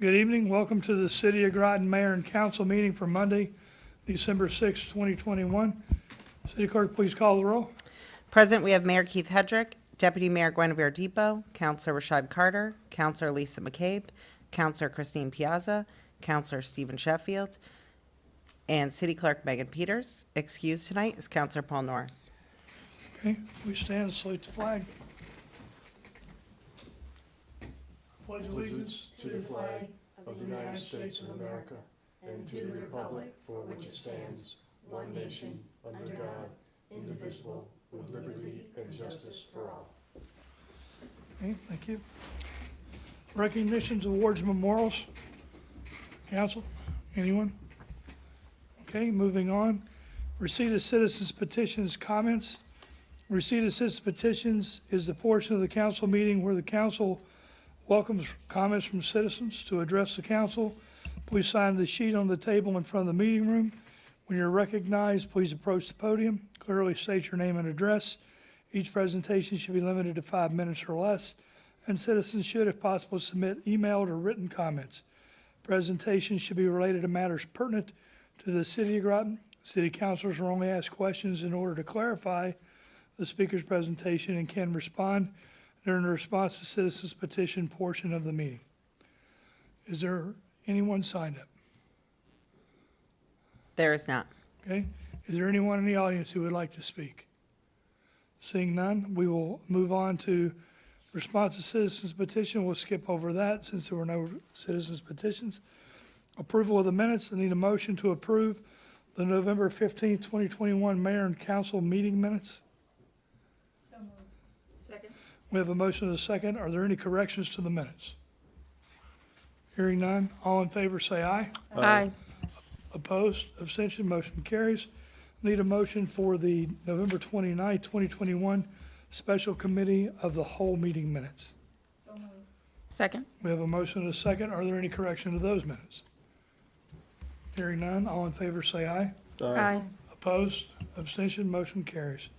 Good evening. Welcome to the City of Groton Mayor and Council meeting for Monday, December 6, 2021. City Clerk, please call the roll. Present, we have Mayor Keith Hedrick, Deputy Mayor Guinevere Depot, Councilor Rashad Carter, Councilor Lisa McCabe, Councilor Christine Piazza, Councilor Stephen Sheffield, and City Clerk Megan Peters. Excused tonight is Councilor Paul Norris. Okay, we stand and salute the flag. Pledge Allegiance to the flag of the United States of America and to the republic for which it stands, one nation, under God, indivisible, with liberty and justice for all. Okay, thank you. Recognitions, awards, memorials. Council, anyone? Okay, moving on. Receipt of citizens petitions, comments. Receipt of citizens petitions is the portion of the council meeting where the council welcomes comments from citizens. To address the council, please sign the sheet on the table in front of the meeting room. When you're recognized, please approach the podium. Clearly state your name and address. Each presentation should be limited to 5 minutes or less, and citizens should, if possible, submit emailed or written comments. Presentations should be related to matters pertinent to the City of Groton. City councilors are only asked questions in order to clarify the speaker's presentation and can respond during the response to citizens petition portion of the meeting. Is there anyone signed up? There is not. Okay. Is there anyone in the audience who would like to speak? Seeing none, we will move on to response to citizens petition. We'll skip over that since there were no citizens petitions. Approval of the minutes. I need a motion to approve the November 15th, 2021 Mayor and Council meeting minutes. So moved. Second. We have a motion and a second. Are there any corrections to the minutes? Hearing none, all in favor say aye. Aye. Opposed, abstention, motion carries. Need a motion for the November 29th, 2021 Special Committee of the Whole meeting minutes. So moved. Second. We have a motion and a second. Are there any correction to those minutes? Hearing none, all in favor say aye. Aye. Opposed, abstention, motion carries.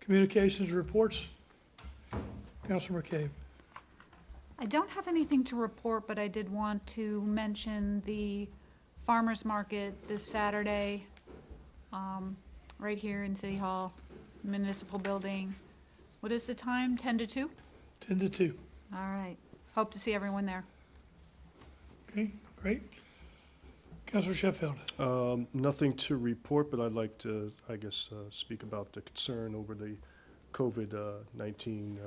Communications reports. Councilor McCabe. I don't have anything to report, but I did want to mention the farmers market this Saturday, right here in City Hall, Municipal Building. What is the time? 10 to 2? 10 to 2. All right. Hope to see everyone there. Okay, great. Councilor Sheffield. Nothing to report, but I'd like to, speak about the concern over the COVID-19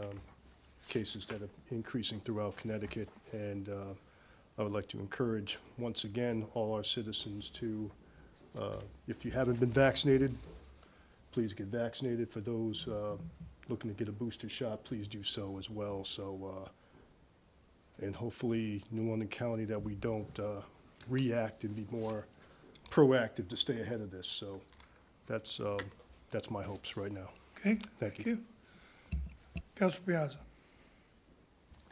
cases that are increasing throughout Connecticut. And I would like to encourage, once again, all our citizens to, if you haven't been vaccinated, please get vaccinated. For those looking to get a booster shot, please do so as well. So, and hopefully New London County that we don't react and be more proactive to stay ahead of this. So that's my hopes right now. Okay, Thank you. Councilor Piazza.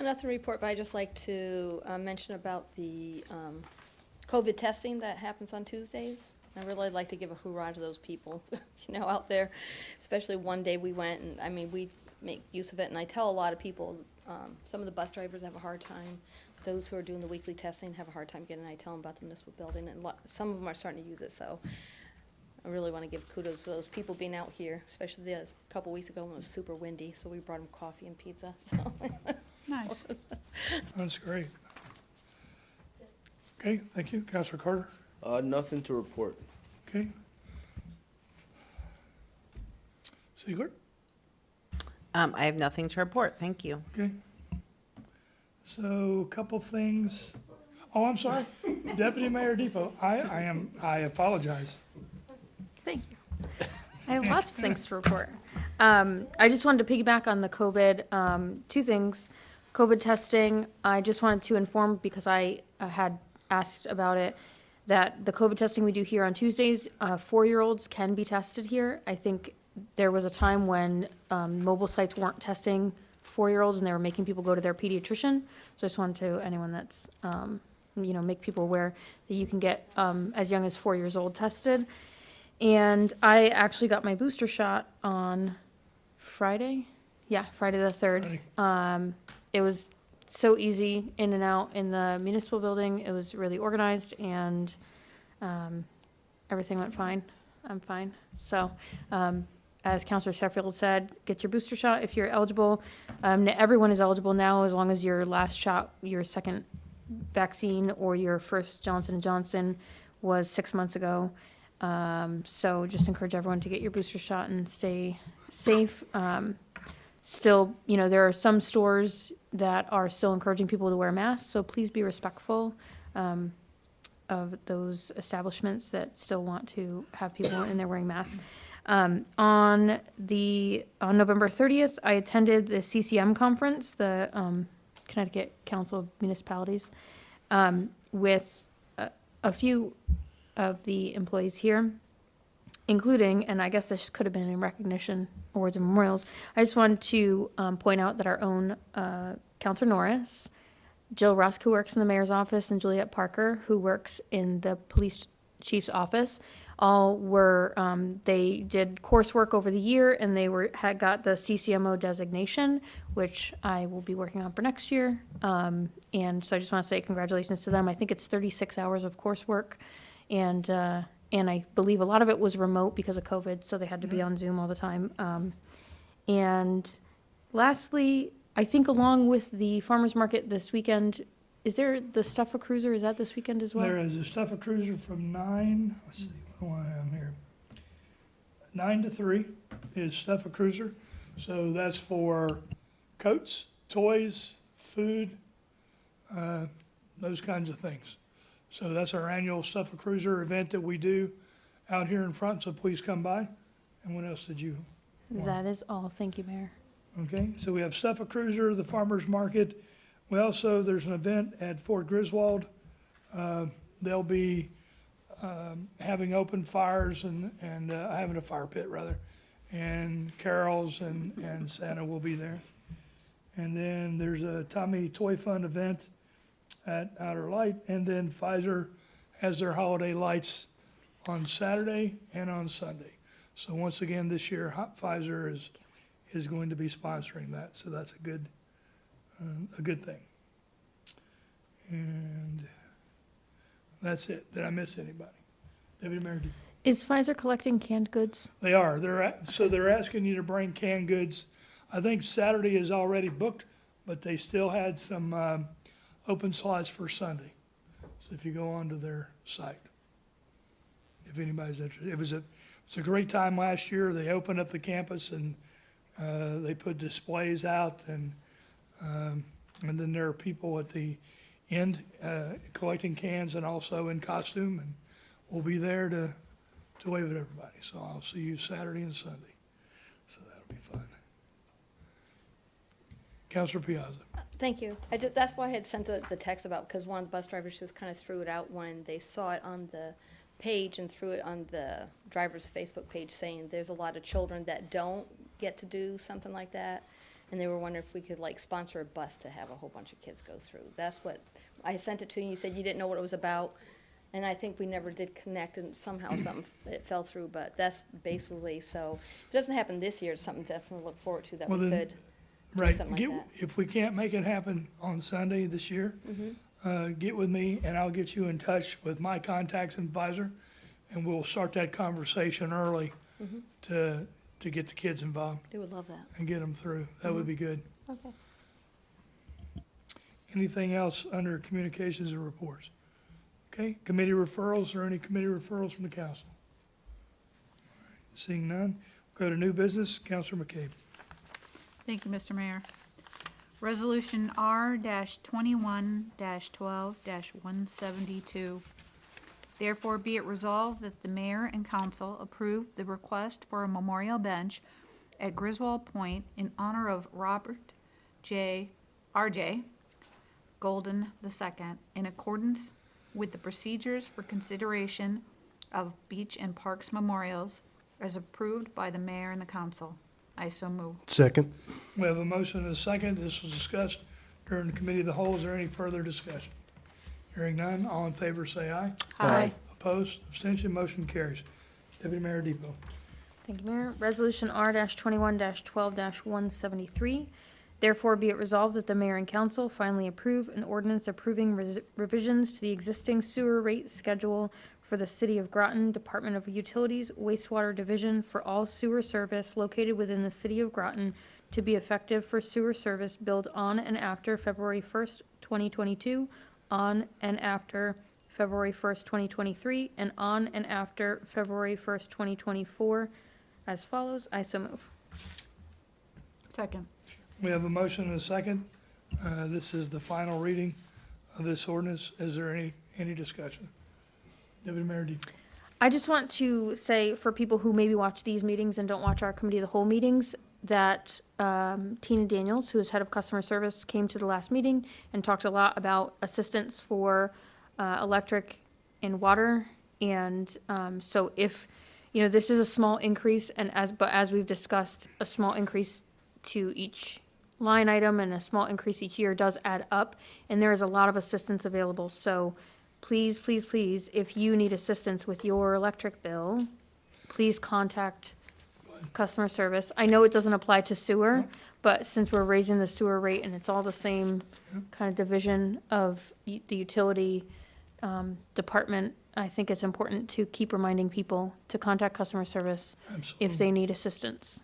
Nothing to report, but I'd just like to mention about the COVID testing that happens on Tuesdays. I really like to give a hoorah to those people, out there. Especially one day we went, and we make use of it. And I tell a lot of people, some of the bus drivers have a hard time. Those who are doing the weekly testing have a hard time getting it. I tell them about the municipal building, and some of them are starting to use it. So I really want to give kudos to those people being out here, especially a couple weeks ago when it was super windy. So we brought them coffee and pizza. So. Nice. That's great. Okay, thank you. Councilor Carter. Nothing to report. Okay. City Clerk. I have nothing to report. Thank you. Okay. So a couple things. Oh, I'm sorry. Deputy Mayor Depot. I apologize. Thank you. I have lots of things to report. I just wanted to piggyback on the COVID, two things. COVID testing, I just wanted to inform, because I had asked about it, that the COVID testing we do here on Tuesdays, 4-year-olds can be tested here. I think there was a time when mobile sites weren't testing 4-year-olds and they were making people go to their pediatrician. So I just wanted to, anyone that's, make people aware that you can get as young as 4 years old tested. And I actually got my booster shot on Friday. Yeah, Friday the 3rd. It was so easy in and out in the municipal building. It was really organized and everything went fine. I'm fine. So, as Counselor Sheffield said, get your booster shot if you're eligible. Everyone is eligible now as long as your last shot, your second vaccine or your first Johnson & Johnson was 6 months ago. So just encourage everyone to get your booster shot and stay safe. Still, there are some stores that are still encouraging people to wear masks, so please be respectful of those establishments that still want to have people in there wearing masks. On November 30th, I attended the CCM conference, the Connecticut Council of Municipalities, with a few of the employees here, including, and I guess this could have been in recognition, awards and memorials. I just wanted to point out that our own Counselor Norris, Jill Rusk, who works in the mayor's office, and Juliet Parker, who works in the police chief's office, all were, they did coursework over the year, and they had got the CCMO designation, which I will be working on for next year. And so I just want to say congratulations to them. I think it's 36 hours of coursework, and I believe a lot of it was remote because of COVID, so they had to be on Zoom all the time. And lastly, I think along with the farmer's market this weekend, is there the Stuff a Cruiser? Is that this weekend as well? There is a Stuff a Cruiser from 9, let's see, what do I have here? 9 to 3 is Stuff a Cruiser. So that's for coats, toys, food, those kinds of things. So that's our annual Stuff a Cruiser event that we do out here in front, so please come by. And what else did you want? That is all. Thank you, Mayor. Okay, so we have Stuff a Cruiser, the farmer's market. We also, there's an event at Fort Griswold. They'll be having open fires and having a fire pit rather. And carols and Santa will be there. And then there's a Tommy Toy Fund event at Outer Light. And then Pfizer has their holiday lights on Saturday and on Sunday. So once again, this year, Pfizer is going to be sponsoring that. So that's a good thing. And that's it. Did I miss anybody? Deputy Mayor Dean. Is Pfizer collecting canned goods? They are. They're asking you to bring canned goods. I think Saturday is already booked, but they still had some open slots for Sunday. So if you go onto their site, if anybody's interested. It was a great time last year. They opened up the campus and they put displays out, and then there are people at the end collecting cans and also in costume, and we'll be there to wave at everybody. So I'll see you Saturday and Sunday. So that'll be fun. Councilor Piazza. Thank you. That's why I had sent the text about, because one of the bus drivers just kind of threw it out when they saw it on the page and threw it on the driver's Facebook page saying there's a lot of children that don't get to do something like that. And they were wondering if we could like sponsor a bus to have a whole bunch of kids go through. That's what, I sent it to you, and you said you didn't know what it was about. And I think we never did connect, and somehow it fell through, but that's basically, so if it doesn't happen this year, it's something to definitely look forward to that Well, we then, could do Right. something like that. If we can't make it happen on Sunday this year, get with me and I'll get you in touch with my contacts in Pfizer, and we'll start that conversation early to get the kids involved They would love that. and get them through. That would be good. Okay. Anything else under communications or reports? Okay, committee referrals, or any committee referrals from the council? Seeing none, go to new business. Councilor McCabe. Thank you, Mr. Mayor. Resolution R-21-12-172. Therefore, be it resolved that the mayor and council approve the request for a memorial bench at Griswold Point in honor of Robert R.J. Golden II in accordance with the procedures for consideration of beach and parks memorials as approved by the mayor and the council. I so move. Second. We have a motion and a second. This was discussed during the committee of the whole. Is there any further discussion? Hearing none, all in favor say aye. Aye. Opposed, abstention, motion carries. Deputy Mayor Depot. Thank you, Mayor. Resolution R-21-12-173. Therefore, be it resolved that the mayor and council finally approve an ordinance approving revisions to the existing sewer rate schedule for the City of Groton Department of Utilities wastewater division for all sewer service located within the City of Groton to be effective for sewer service billed on and after February 1st, 2022, on and after February 1st, 2023, and on and after February 1st, 2024, as follows. I so move. Second. We have a motion and a second. This is the final reading of this ordinance. Is there any discussion? Deputy Mayor Deep. I just want to say for people who maybe watch these meetings and don't watch our committee of the whole meetings, that Tina Daniels, who is head of customer service, came to the last meeting and talked a lot about assistance for electric and water. And so if, you know, this is a small increase, and as we've discussed, a small increase to each line item and a small increase each year does add up, and there is a lot of assistance available. So please, please, please, if you need assistance with your electric bill, please contact customer service. I know it doesn't apply to sewer, but since we're raising the sewer rate and it's all the same kind of division of the utility department, I think it's important to keep reminding people to contact customer service Absolutely. if they need assistance.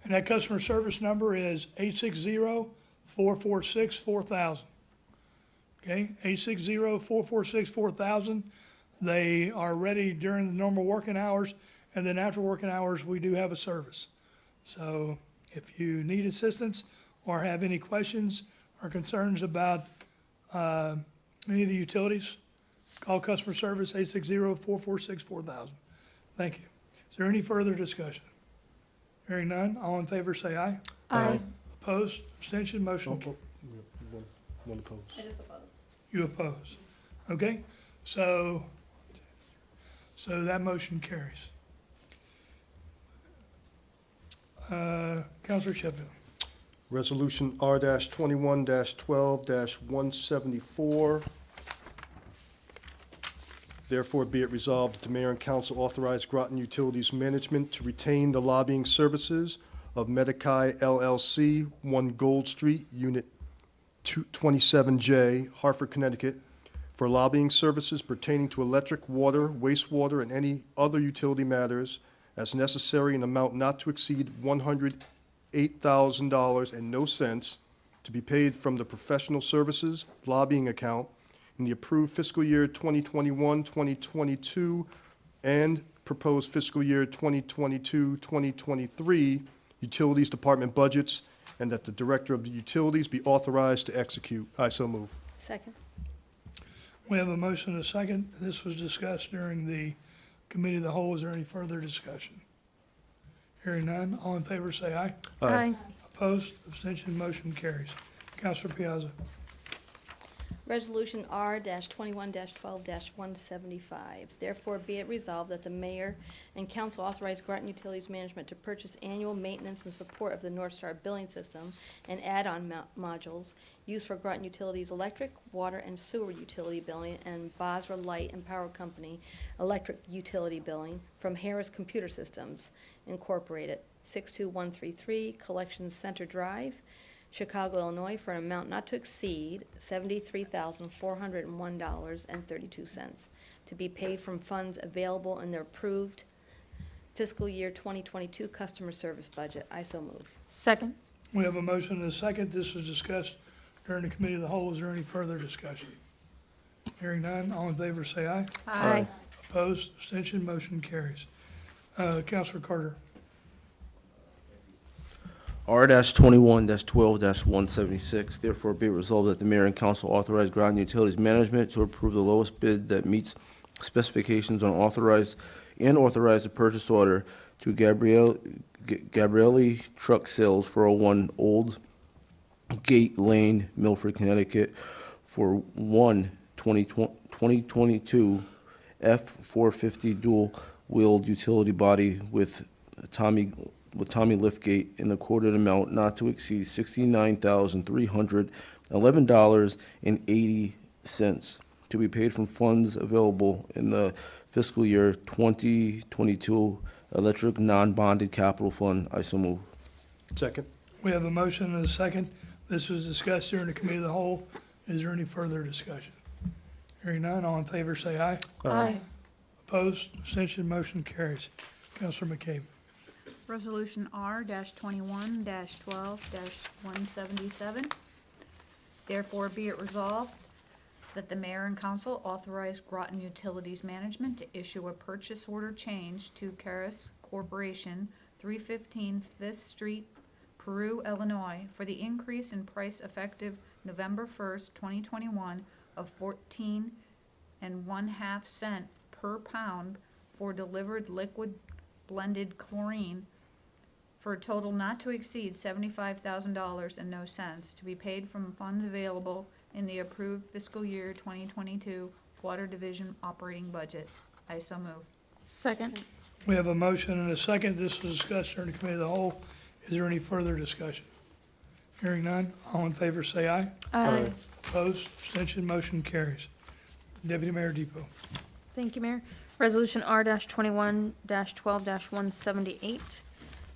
And that customer service number is 860-446-4000. Okay, 860-446-4000. They are ready during the normal working hours, and then after working hours, we do have a service. So if you need assistance or have any questions or concerns about any of the utilities, call customer service 860-446-4000. Thank you. Is there any further discussion? Hearing none, all in favor say aye. Aye. Opposed, abstention, motion, One opposed. I just opposed. you oppose. Okay, so that motion carries. Counselor Sheffield. Resolution R-21-12-174. Therefore, be it resolved that the mayor and council authorize Groton Utilities Management to retain the lobbying services of Medicae LLC, 1 Gold Street, Unit 27J, Hartford, Connecticut, for lobbying services pertaining to electric, water, wastewater, and any other utility matters as necessary in amount not to exceed $108,000 and no cents to be paid from the professional services lobbying account in the approved fiscal year 2021-2022 and proposed fiscal year 2022-2023 Utilities Department budgets, and that the Director of the Utilities be authorized to execute. I so move. Second. We have a motion and a second. This was discussed during the committee of the whole. Is there any further discussion? Hearing none, all in favor say aye. Aye. Opposed, abstention, motion carries. Counselor Piazza. Resolution R-21-12-175. Therefore, be it resolved that the mayor and council authorize Groton Utilities Management to purchase annual maintenance and support of the North Star billing system and add-on modules used for Groton Utilities electric, water, and sewer utility billing and Basra Light and Power Company electric utility billing from Harris Computer Systems Incorporated, 62133 Collections Center Drive, Chicago, Illinois, for an amount not to exceed $73,401.32 to be paid from funds available in their approved fiscal year 2022 customer service budget. I so move. Second. We have a motion and a second. This was discussed during the committee of the whole. Is there any further discussion? Hearing none, all in favor say aye. Aye. Opposed, abstention, motion carries. Counselor Carter. R-21-12-176, therefore be it resolved that the mayor and council authorize Groton Utilities Management to approve the lowest bid that meets specifications on authorize the purchase order to Gabrielli Truck Sales, 401 Old Gate Lane, Milford, Connecticut, for 2022 F-450 dual-wheeled utility body with Tommy liftgate in the quoted amount not to exceed $69,311.80 to be paid from funds available in the fiscal year 2022 electric non-bonded capital fund. I so move. Second. We have a motion and a second. This was discussed during the committee of the whole. Is there any further discussion? Hearing none, all in favor say aye. Aye. Opposed, abstention, motion carries. Counselor McCabe. Resolution R-21-12-177. Therefore, be it resolved that the mayor and council authorize Groton Utilities Management to issue a purchase order change to Caris Corporation, 315 Fifth Street, Peru, Illinois, for the increase in price effective November 1st, 2021 of 14.5 cents per pound for delivered liquid blended chlorine for a total not to exceed $75,000 and no cents, to be paid from funds available in the approved fiscal year 2022 Water Division operating budget. I so move. Second. We have a motion and a second. This was discussed during the committee of the whole. Is there any further discussion? Hearing none, all in favor say aye. Aye. Opposed, abstention, motion carries. Deputy Mayor Depot. Thank you, Mayor. Resolution R-21-12-178.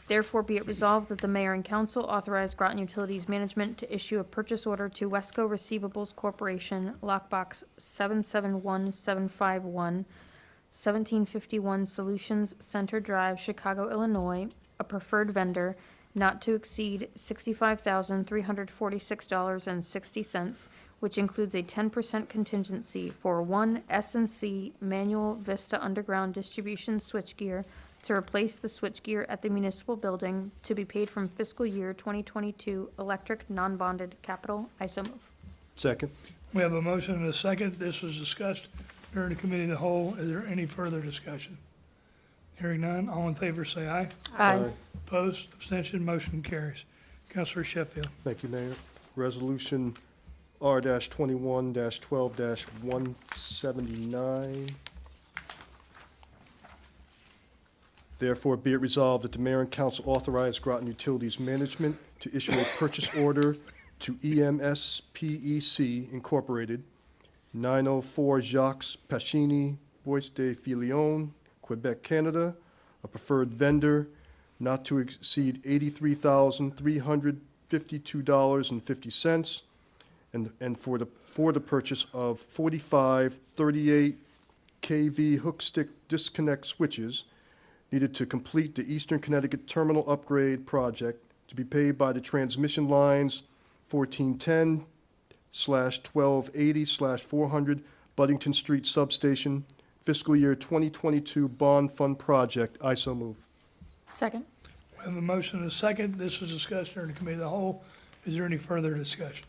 Therefore, be it resolved that the mayor and council authorize Groton Utilities Management to issue a purchase order to Wesco Receivables Corporation, lockbox 771751, 1751 Solutions Center Drive, Chicago, Illinois, a preferred vendor, not to exceed $65,346.60, which includes a 10% contingency for one S&C manual Vista underground distribution switchgear to replace the switchgear at the municipal building, to be paid from fiscal year 2022 electric non-bonded capital. I so move. Second. We have a motion and a second. This was discussed during the committee of the whole. Is there any further discussion? Hearing none, all in favor say aye. Aye. Opposed, abstention, motion carries. Counselor Sheffield. Thank you, Mayor. Resolution R-21-12-179. Therefore, be it resolved that the mayor and council authorize Groton Utilities Management to issue a purchase order to EMSPEC Incorporated, 904 Jacques Pachini, Bois de Filion, Quebec, Canada, a preferred vendor not to exceed $83,352.50, and for the purchase of 45 38 kV hook stick disconnect switches needed to complete the Eastern Connecticut Terminal Upgrade Project, to be paid by the transmission lines 1410/1280/400 Buddington Street Substation, fiscal year 2022 bond fund project. I so move. Second. We have a motion and a second. This was discussed during the committee of the whole. Is there any further discussion?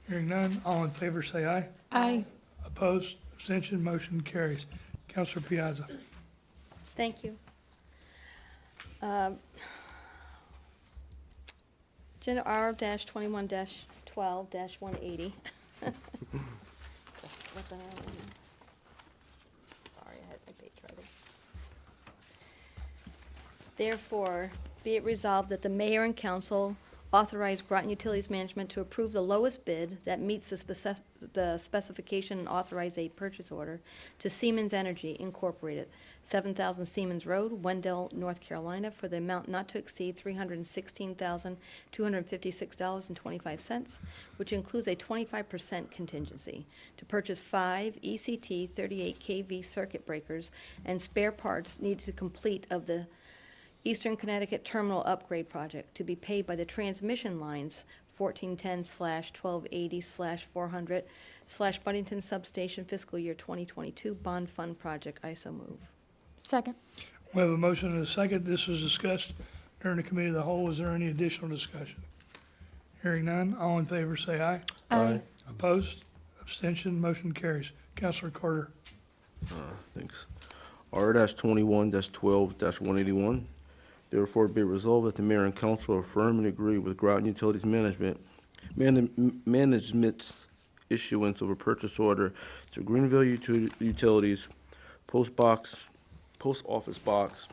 Hearing none, all in favor say aye. Aye. Opposed, abstention, motion carries. Counselor Piazza. Thank you. Agenda R-21-12-180. What the hell? Sorry, I had my page ready. Therefore, be it resolved that the mayor and council authorize Groton Utilities Management to approve the lowest bid that meets the specification and authorize a purchase order to Siemens Energy Incorporated, 7,000 Siemens Road, Wendell, North Carolina, for the amount not to exceed $316,256.25, which includes a 25% contingency, to purchase 5 ECT 38 kV circuit breakers and spare parts needed to complete of the Eastern Connecticut Terminal Upgrade Project, to be paid by the transmission lines 1410/1280/400/Buddington Substation, fiscal year 2022 bond fund project. I so move. Second. We have a motion and a second. This was discussed during the committee of the whole. Is there any additional discussion? Hearing none, all in favor say aye. Aye. Opposed, abstention, motion carries. Counselor Carter. Thanks. R-21-12-181. Therefore, be it resolved that the mayor and council affirm and agree with Groton Utilities Management's issuance of a purchase order to Greenville Utilities, Post Office Box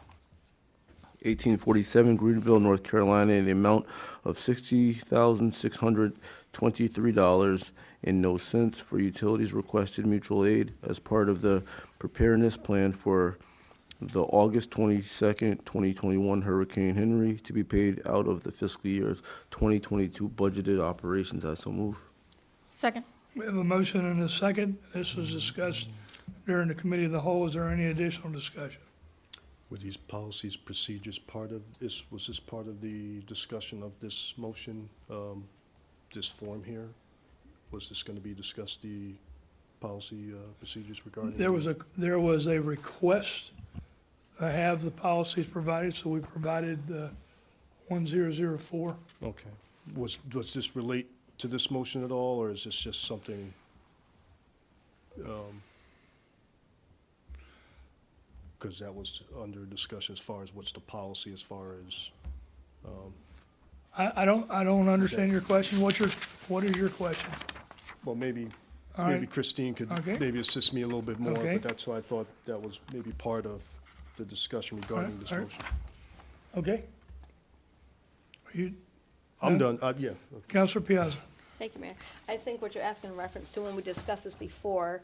1847, Greenville, North Carolina, in the amount of $60,623.00 for utilities requested mutual aid as part of the preparedness plan for the August 22nd, 2021 Hurricane Henry to be paid out of the fiscal year's 2022 budgeted operations. I so move. Second. We have a motion and a second. This was discussed during the committee of the whole. Is there any additional discussion? Were these policies, procedures part of this, was this part of the discussion of this motion, this form here? Was this going to be discussed, the policy procedures regarding? There was a request to have the policies provided, so we provided the 1004. Okay. Does this relate to this motion at all, or is this just something? Because that was under discussion as far as what's the policy as far as, I don't understand your question. What is your question? well, maybe All right. maybe Christine could Okay. maybe assist me a little bit more, Okay. but that's why I thought that was maybe part of the discussion regarding this all right. motion. Okay? Are you, I'm No? done, yeah. Counselor Piazza? Thank you, Mayor. I think what you're asking in reference to when we discussed this before,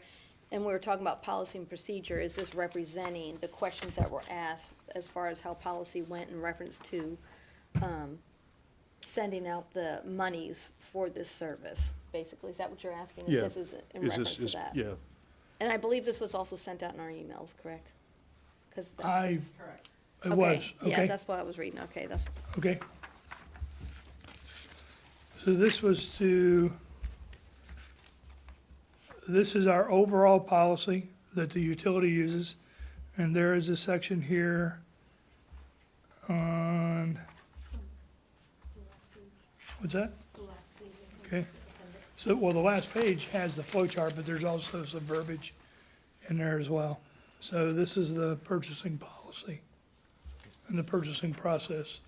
and we were talking about policy and procedure, is this representing the questions that were asked as far as how policy went in reference to sending out the monies for this service, basically? Is that what you're asking? If Yeah. This is in Is reference this, to that? yeah, And I believe this was also sent out in our emails, correct? 'Cause that- It okay, was, Yeah, okay? that's what I was reading, okay, that's, Okay. So this is our overall policy that the utility uses, and there is a section here on, what's that? Okay. So, well, the last page has the flow chart, but there's also some verbiage in there as well. So this is the purchasing policy and the purchasing process.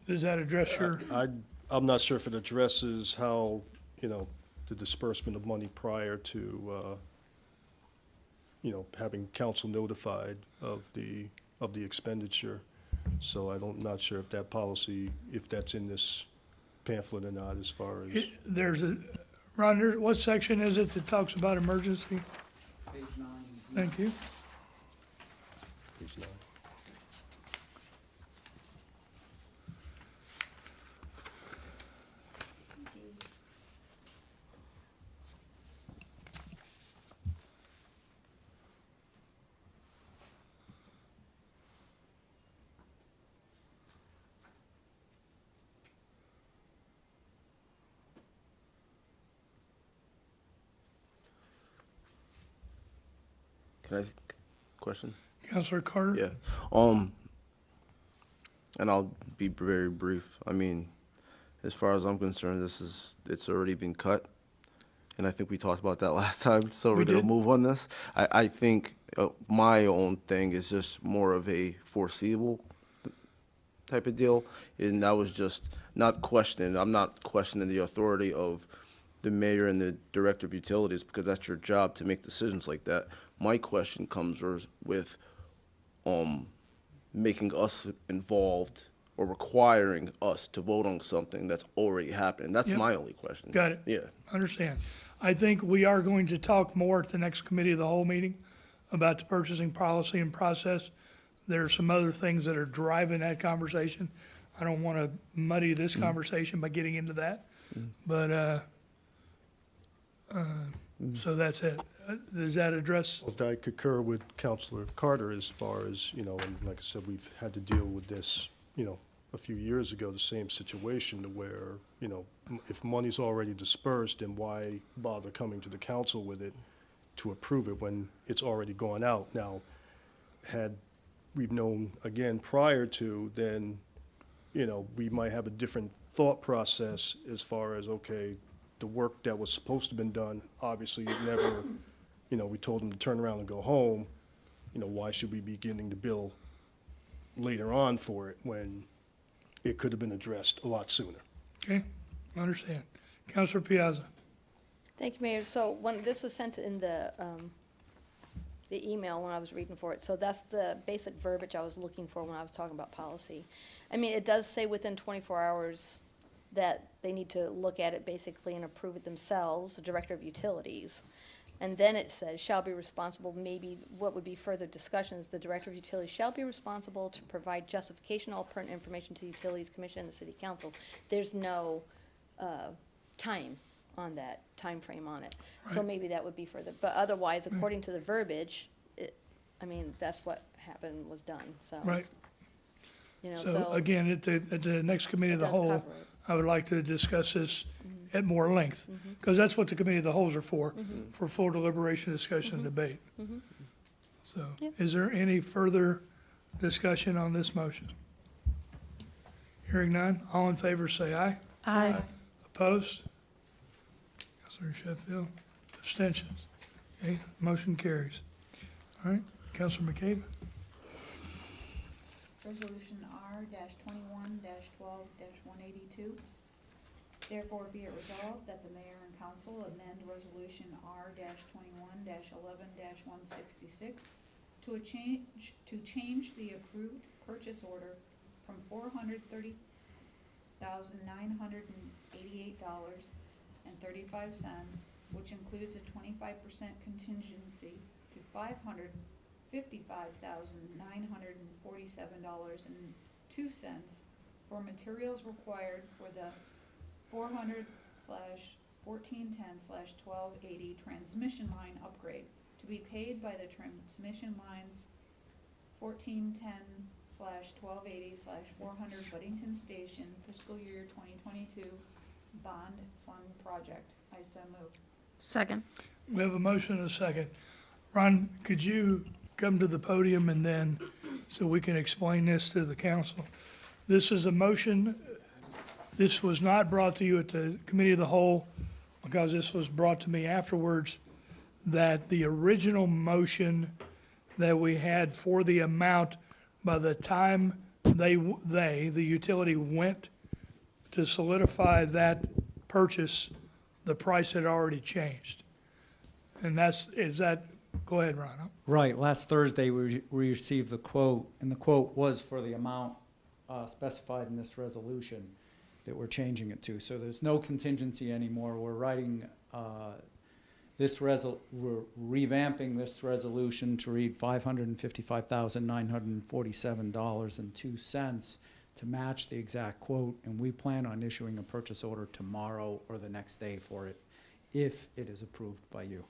Does that address your, I'm not sure if it addresses how, the disbursement of money prior to, having council notified of the expenditure. So not sure if that policy, if that's in this pamphlet or not, as far as, Ron, what section is it that talks about emergency? Page 9. Thank you. page 9. Can I ask a question? Counselor Carter? Yeah. And I'll be very brief. I mean, as far as I'm concerned, it's already been cut. And I think we talked about that last time, so We we're gonna did. move on this. I think my own thing is just more of a foreseeable type of deal. And that was just not questioning, I'm not questioning the authority of the mayor and the director of utilities, because that's your job to make decisions like that. My question comes with making us involved or requiring us to vote on something that's already happened. That's Yep. my only question. Got it. Yeah. Understand. I think we are going to talk more at the next committee of the whole meeting about the purchasing policy and process. There are some other things that are driving that conversation. I don't want to muddy this conversation by getting into that. But, so that's it. Does that address? Well, I concur with Counselor Carter as far as, and like I said, we've had to deal with this, a few years ago, the same situation to where, if money's already dispersed, then why bother coming to the council with it to approve it when it's already gone out? Now, had we've known, again, prior to, then, we might have a different thought process as far as, okay, the work that was supposed to have been done, obviously it never, we told them to turn around and go home. Why should we be beginning to bill later on for it when it could have been addressed a lot sooner? Okay, I understand. Counselor Piazza? thank you, Mayor. So when this was sent in the the email when I was reading for it. So that's the basic verbiage I was looking for when I was talking about policy. I mean, it does say within 24 hours that they need to look at it basically and approve it themselves, the Director of Utilities. And then it says, shall be responsible, maybe what would be further discussions, the Director of Utilities shall be responsible to provide justification, all pertinent information to the Utilities Commission and the City Council. There's no time on that, time frame on it. So Right. maybe that would be further, but otherwise, according to the verbiage, I mean, that's what happened, was done, so. Right. You know, So so. again, at the next committee It of the does whole, cover it. I would like to discuss this at more length, because that's what the committee of the wholes are for full deliberation, discussion, and debate. So, Yeah. is there any further discussion on this motion? Hearing none, all in favor say aye. Aye. Opposed? Counselor Sheffield, abstentions. Okay, motion carries. All right, Counselor McCabe? Resolution R-21-12-182. Therefore, be it resolved that the mayor and council amend resolution R-21-11-166 to change the approved purchase order from $430,988.35, which includes a 25% contingency, to $555,947.02 for materials required for the 400/1410/1280 transmission line upgrade, to be paid by the transmission lines 1410/1280/400 Buddington Station fiscal year 2022 bond fund project. I so move. Second. We have a motion and a second. Ron, could you come to the podium and then, so we can explain this to the council? This is a motion, this was not brought to you at the committee of the whole, because this was brought to me afterwards, that the original motion that we had for the amount, by the time the utility went to solidify that purchase, the price had already changed. And go ahead, Ron. Right, last Thursday, we received the quote, and the quote was for the amount specified in this resolution that we're changing it to. So there's no contingency anymore. We're writing we're revamping this resolution to read $555,947.02 to match the exact quote, and we plan on issuing a purchase order tomorrow or the next day for it, if it is approved by you.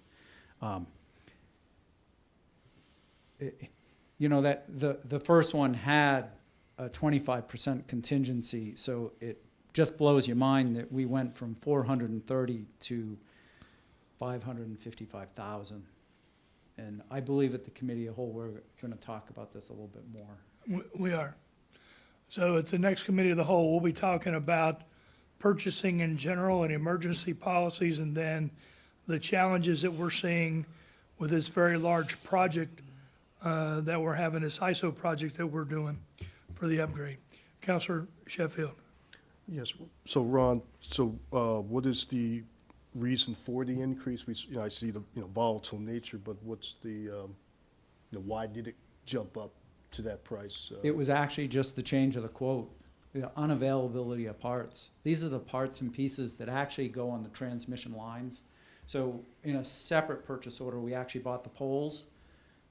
You know, that the first one had a 25% contingency, so it just blows your mind that we went from 430 to 555,000. And I believe at the committee of whole, we're going to talk about this a little bit more. We are. So at the next committee of the whole, we'll be talking about purchasing in general and emergency policies, and then the challenges that we're seeing with this very large project that we're having, this ISO project that we're doing for the upgrade. Counselor Sheffield. Yes, so Ron, what is the reason for the increase? I see the, volatile nature, but what's the, why did it jump up to that price? It was actually just the change of the quote, the unavailability of parts. These are the parts and pieces that actually go on the transmission lines. So in a separate purchase order, we actually bought the poles.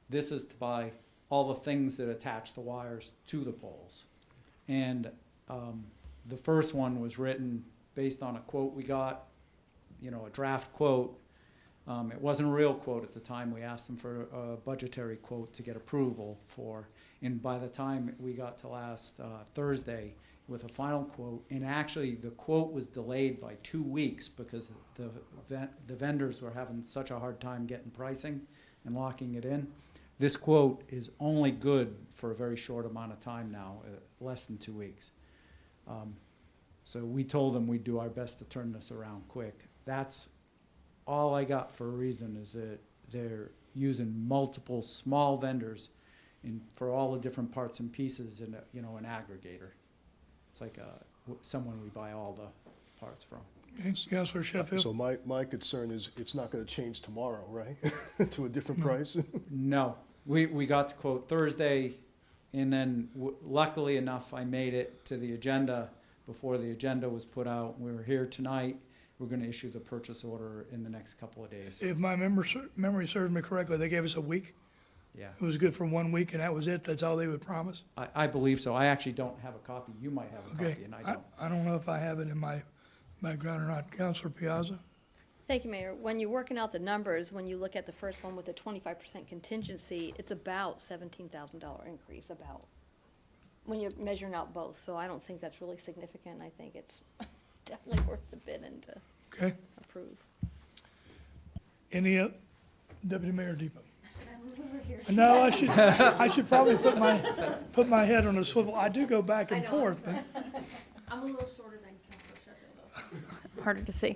This is to buy all the things that attach the wires to the poles. And the first one was written based on a quote we got, a draft quote. It wasn't a real quote at the time. We asked them for a budgetary quote to get approval for. And by the time we got to last Thursday with a final quote, and actually the quote was delayed by 2 weeks because the vendors were having such a hard time getting pricing and locking it in. This quote is only good for a very short amount of time now, less than 2 weeks. So we told them we'd do our best to turn this around quick. That's all I got for a reason, is that they're using multiple small vendors for all the different parts and pieces in an aggregator. It's like someone we buy all the parts from. Okay, Councilor Sheffield? So my concern is it's not gonna change tomorrow, right? To a different price? No, we got the quote Thursday, and then luckily enough, I made it to the agenda before the agenda was put out. We were here tonight. We're gonna issue the purchase order in the next couple of days. If my memory serves me correctly, they gave us a week. Yeah, It was good for 1 week, and that was it? That's all they would promise? I believe so. I actually don't have a copy. You might have a Okay. copy, and I don't. I don't know if I have it in my background or not. Counselor Piazza? Thank you, Mayor. When you're working out the numbers, when you look at the first one with the 25% contingency, it's about $17,000 increase, about, when you're measuring out both. So I don't think that's really significant. I think it's definitely worth the bid and to Okay. approve. Any, Deputy Mayor Depot? No, I should probably put my head on a swivel. I do go back and forth. I'm a little shorter than Councilor Sheffield. Harder to see.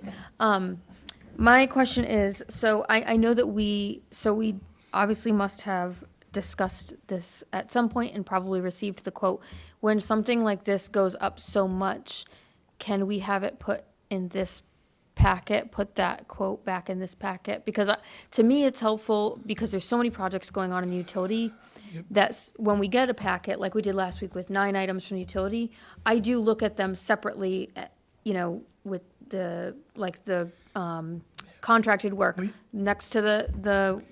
My question is, so I know that we obviously must have discussed this at some point and probably received the quote. When something like this goes up so much, can we have it put in this packet, put that quote back in this packet? Because to me, it's helpful because there's so many projects going on in the utility. That's when we get a packet, like we did last week with 9 items from utility, I do look at them separately, with the contracted work next to the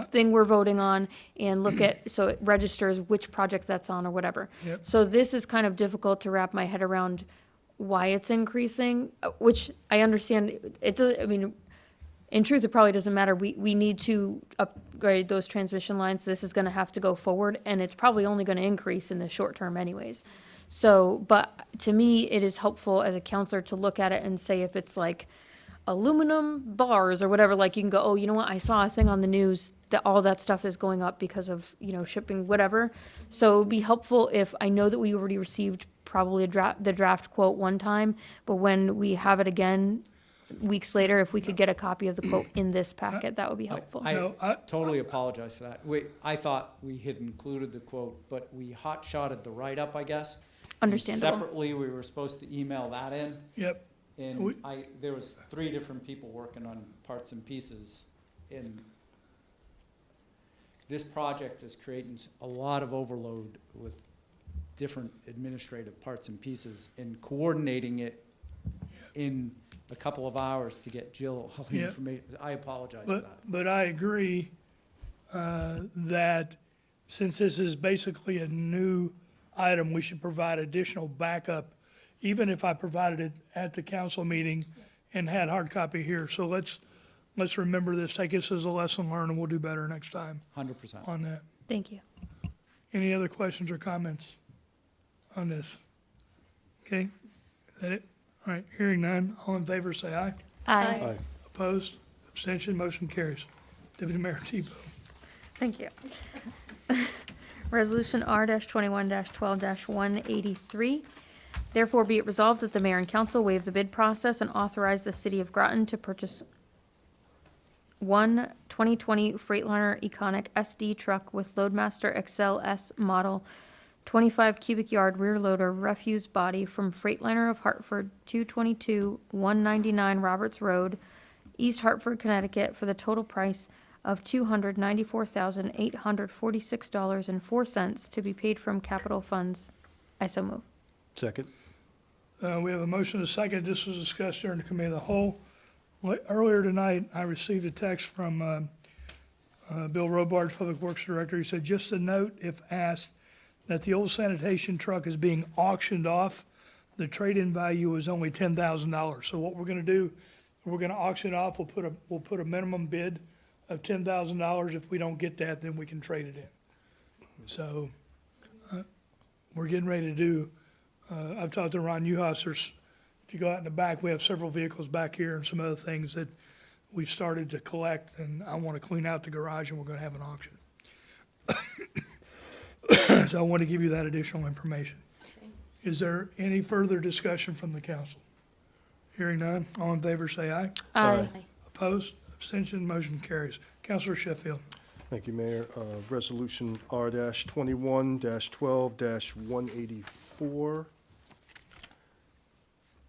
thing we're voting on, and look at, so it registers which project that's on or whatever. Yep. So this is kind of difficult to wrap my head around why it's increasing, which I understand. In truth, it probably doesn't matter. We need to upgrade those transmission lines. This is gonna have to go forward, and it's probably only gonna increase in the short term anyways. So, but to me, it is helpful as a counselor to look at it and say if it's like aluminum bars or whatever, like you can go, oh, you know what, I saw a thing on the news that all that stuff is going up because of, shipping, whatever. So it'd be helpful if, I know that we already received probably the draft quote one time, but when we have it again, weeks later, if we could get a copy of the quote in this packet, that would be helpful. No, I totally apologize for that. I thought we had included the quote, but we hot-shotted the write-up, I guess. And Understandable. separately, we were supposed to email that in, Yep. and there was 3 different people working on parts and pieces. And this project is creating a lot of overload with different administrative parts and pieces, and coordinating it in a couple of hours to get Jill all the Yeah. information. I apologize for that. But I agree that since this is basically a new item, we should provide additional backup, even if I provided it at the council meeting and had hard copy here. So let's remember this, take this as a lesson learned, and we'll do better next time 100%. on that. Thank you. Any other questions or comments on this? Okay, is that it? All right, hearing none, all in favor say aye. Aye. Aye. Opposed, abstention, motion carries. Deputy Mayor Tebow. Thank you. Resolution R-21-12-183. Therefore be it resolved that the mayor and council waive the bid process and authorize the city of Groton to purchase one 2020 Freightliner Econic SD truck with Loadmaster XL S model 25 cubic yard rear loader refuse body from Freightliner of Hartford, 222-199 Roberts Road, East Hartford, Connecticut, for the total price of $294,846.04 to be paid from capital funds. I so move. Second? We have a motion and a second. This was discussed during the committee of the whole. Earlier tonight, I received a text from Bill Robards, Public Works Director. He said, just a note, if asked, that the old sanitation truck is being auctioned off. The trade-in value is only $10,000. So what we're gonna do, we're gonna auction it off. We'll put a minimum bid of $10,000. If we don't get that, then we can trade it in. So we're getting ready to do, I've talked to Ron Newhouse. If you go out in the back, we have several vehicles back here and some other things that we've started to collect, and I want to clean out the garage, and we're going to have an auction. So I want to give you that additional information. Is there any further discussion from the council? Hearing none, all in favor say aye. Aye. Opposed, abstention, motion carries. Councilor Sheffield. Thank you, Mayor. Resolution R-21-12-184.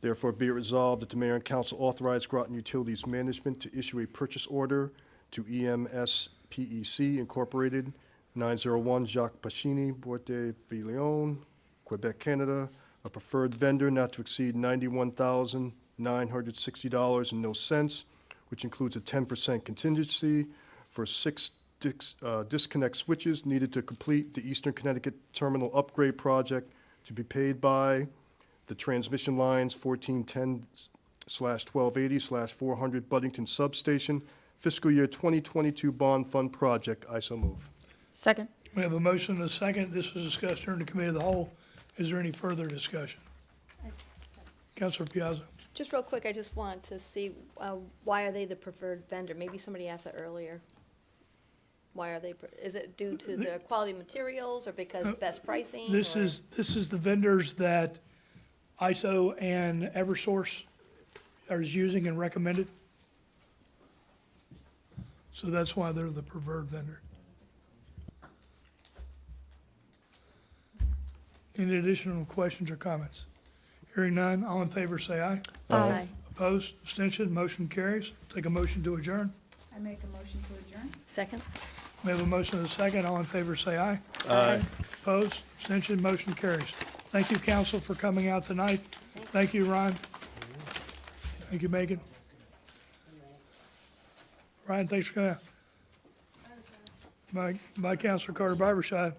Therefore, be it resolved that the mayor and council authorize Groton Utilities Management to issue a purchase order to EMS PEC Incorporated, 901 Jacques Pacini, Bois de Villion, Quebec, Canada, a preferred vendor not to exceed $91,960 and no cents, which includes a 10% contingency for 6 disconnect switches needed to complete the Eastern Connecticut Terminal Upgrade Project to be paid by the transmission lines 1410/1280/400 Buddington Substation, fiscal year 2022 bond fund project. I so move. Second. We have a motion and a second. This was discussed during the committee of the whole. Is there any further discussion? Councilor Piazza. Just real quick, I just want to see, why are they the preferred vendor? Maybe somebody asked that earlier. Why are they, is it due to the quality materials or because best pricing? This or- is the vendors that ISO and Eversource are using and recommended. So that's why they're the preferred vendor. Any additional questions or comments? Hearing none, all in favor say aye. Aye. Opposed, abstention, motion carries. Take a motion to adjourn. I make a motion to adjourn. Second? We have a motion and a second. All in favor say aye. Aye. Opposed, abstention, motion carries. Thank you, council, for coming out tonight. Thank you, Ron. Thank you, Megan. Ryan, thanks for coming out. By Councilor Carter Barbershire.